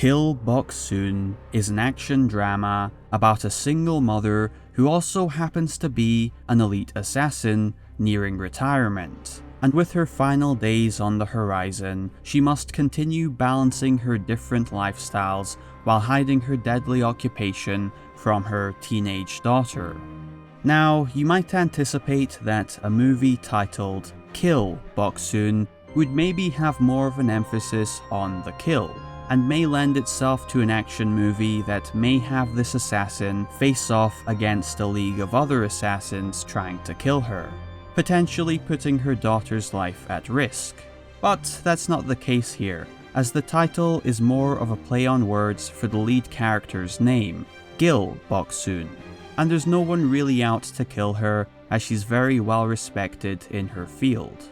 Kill Boksoon is an action drama about a single mother who also happens to be an elite assassin nearing retirement. And with her final days on the horizon, she must continue balancing her different lifestyles while hiding her deadly occupation from her teenage daughter. Now, you might anticipate that a movie titled Kill Boksoon would maybe have more of an emphasis on the kill, and may lend itself to an action movie that may have this assassin face off against a league of other assassins trying to kill her, potentially putting her daughter's life at risk. But that's not the case here, as the title is more of a play on words for the lead character's name, Kill Boksoon, and there's no one really out to kill her as she's very well respected in her field.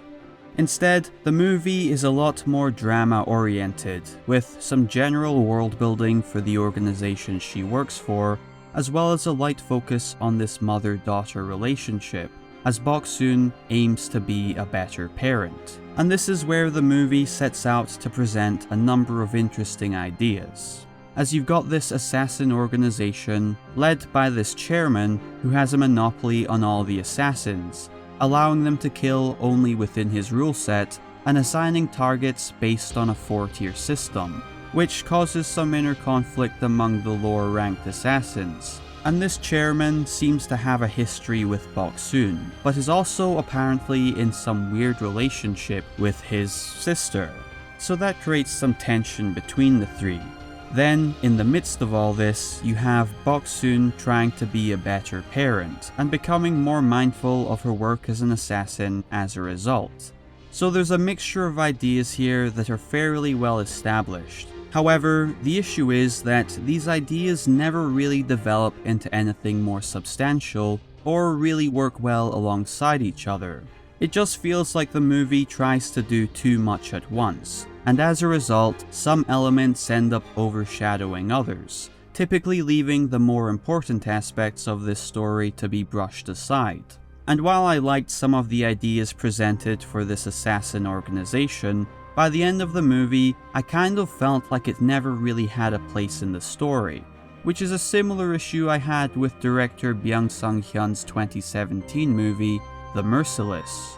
Instead, the movie is a lot more drama-oriented, with some general world building for the organization she works for, as well as a light focus on this mother-daughter relationship, as Boksoon aims to be a better parent. And this is where the movie sets out to present a number of interesting ideas, as you've got this assassin organization led by this chairman who has a monopoly on all the assassins, allowing them to kill only within his rule set and assigning targets based on a 4-tier system, which causes some inner conflict among the lower ranked assassins. And this chairman seems to have a history with Boksoon, but is also apparently in some weird relationship with his sister, so that creates some tension between the three. Then, in the midst of all this, you have Boksoon trying to be a better parent, and becoming more mindful of her work as an assassin as a result. So there's a mixture of ideas here that are fairly well established. However, the issue is that these ideas never really develop into anything more substantial, or really work well alongside each other. It just feels like the movie tries to do too much at once, and as a result, some elements end up overshadowing others, typically leaving the more important aspects of this story to be brushed aside. And while I liked some of the ideas presented for this assassin organization, by the end of the movie, I kind of felt like it never really had a place in the story, which is a similar issue I had with director Byun Sung-Hyun's 2017 movie, The Merciless.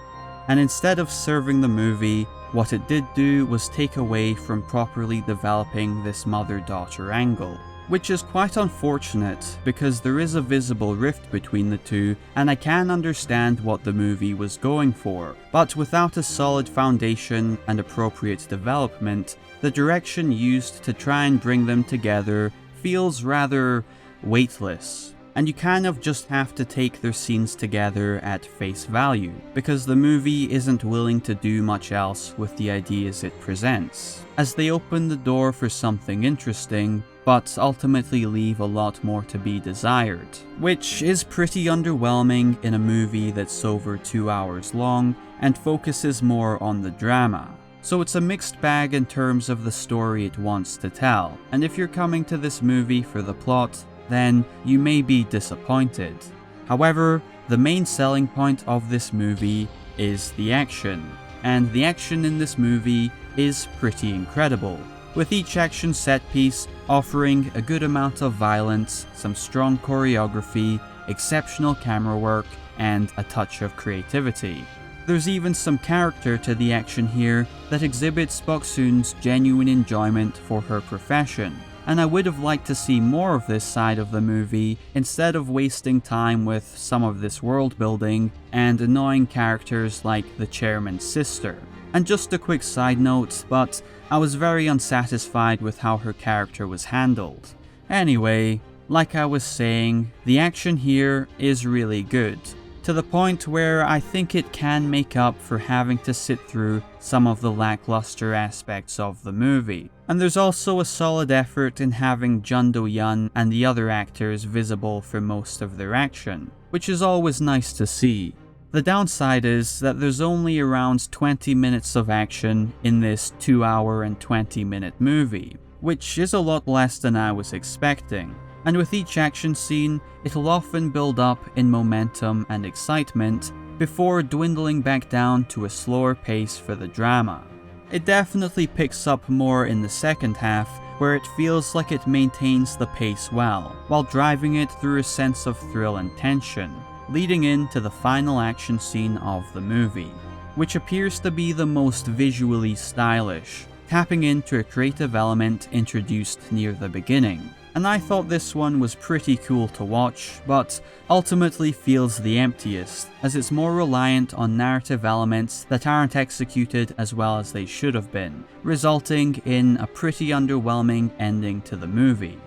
And instead of serving the movie, what it did do was take away from properly developing this mother-daughter angle, which is quite unfortunate because there is a visible rift between the two, and I can understand what the movie was going for. But without a solid foundation and appropriate development, the direction used to try and bring them together feels rather weightless. And you kind of just have to take their scenes together at face value, because the movie isn't willing to do much else with the ideas it presents, as they open the door for something interesting, but ultimately leave a lot more to be desired, which is pretty underwhelming in a movie that's over 2 hours long and focuses more on the drama. So it's a mixed bag in terms of the story it wants to tell, and if you're coming to this movie for the plot, then you may be disappointed. However, the main selling point of this movie is the action, and the action in this movie is pretty incredible, with each action set piece offering a good amount of violence, some strong choreography, exceptional camera work, and a touch of creativity. There's even some character to the action here that exhibits Boksoon's genuine enjoyment for her profession, and I would have liked to see more of this side of the movie instead of wasting time with some of this world building and annoying characters like the chairman's sister. And just a quick side note, but I was very unsatisfied with how her character was handled. Anyway, like I was saying, the action here is really good, to the point where I think it can make up for having to sit through some of the lackluster aspects of the movie. And there's also a solid effort in having Jeon Do Yeon and the other actors visible for most of their action, which is always nice to see. The downside is that there's only around 20 minutes of action in this 2 hour and 20 minute movie, which is a lot less than I was expecting. And with each action scene, it'll often build up in momentum and excitement before dwindling back down to a slower pace for the drama. It definitely picks up more in the second half, where it feels like it maintains the pace well, while driving it through a sense of thrill and tension, leading into the final action scene of the movie, which appears to be the most visually stylish, tapping into a creative element introduced near the beginning. And I thought this one was pretty cool to watch, but ultimately feels the emptiest, as it's more reliant on narrative elements that aren't executed as well as they should have been, resulting in a pretty underwhelming ending to the movie.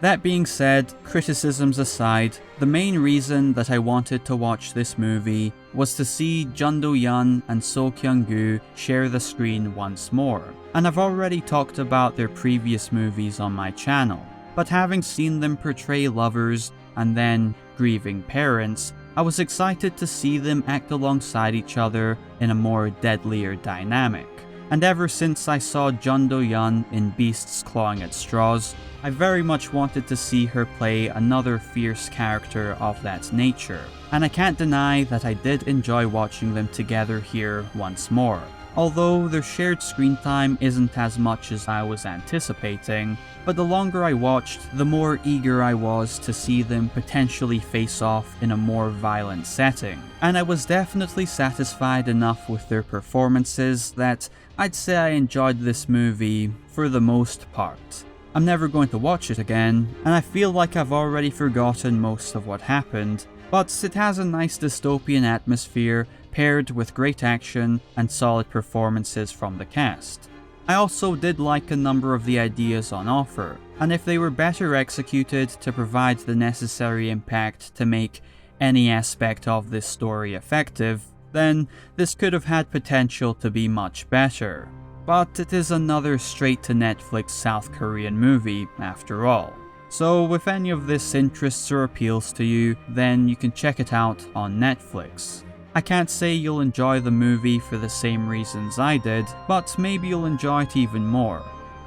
That being said, criticisms aside, the main reason that I wanted to watch this movie was to see Jeon Do Yeon and Kyung-Gu share the screen once more, and I've already talked about their previous movies on my channel. But having seen them portray lovers and then grieving parents, I was excited to see them act alongside each other in a more deadlier dynamic. And ever since I saw Jeon Do Yeon in Beasts Clawing at Straws, I very much wanted to see her play another fierce character of that nature. And I can't deny that I did enjoy watching them together here once more. Although their shared screen time isn't as much as I was anticipating, but the longer I watched, the more eager I was to see them potentially face off in a more violent setting. And I was definitely satisfied enough with their performances that I'd say I enjoyed this movie for the most part. I'm never going to watch it again, and I feel like I've already forgotten most of what happened, but it has a nice dystopian atmosphere paired with great action and solid performances from the cast. I also did like a number of the ideas on offer, and if they were better executed to provide the necessary impact to make any aspect of this story effective, then this could have had potential to be much better. But it is another straight-to-Netflix South Korean movie after all. So if any of this interests or appeals to you, then you can check it out on Netflix. I can't say you'll enjoy the movie for the same reasons I did, but maybe you'll enjoy it even more.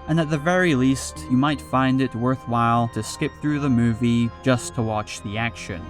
And at the very least, you might find it worthwhile to skip through the movie just to watch the action.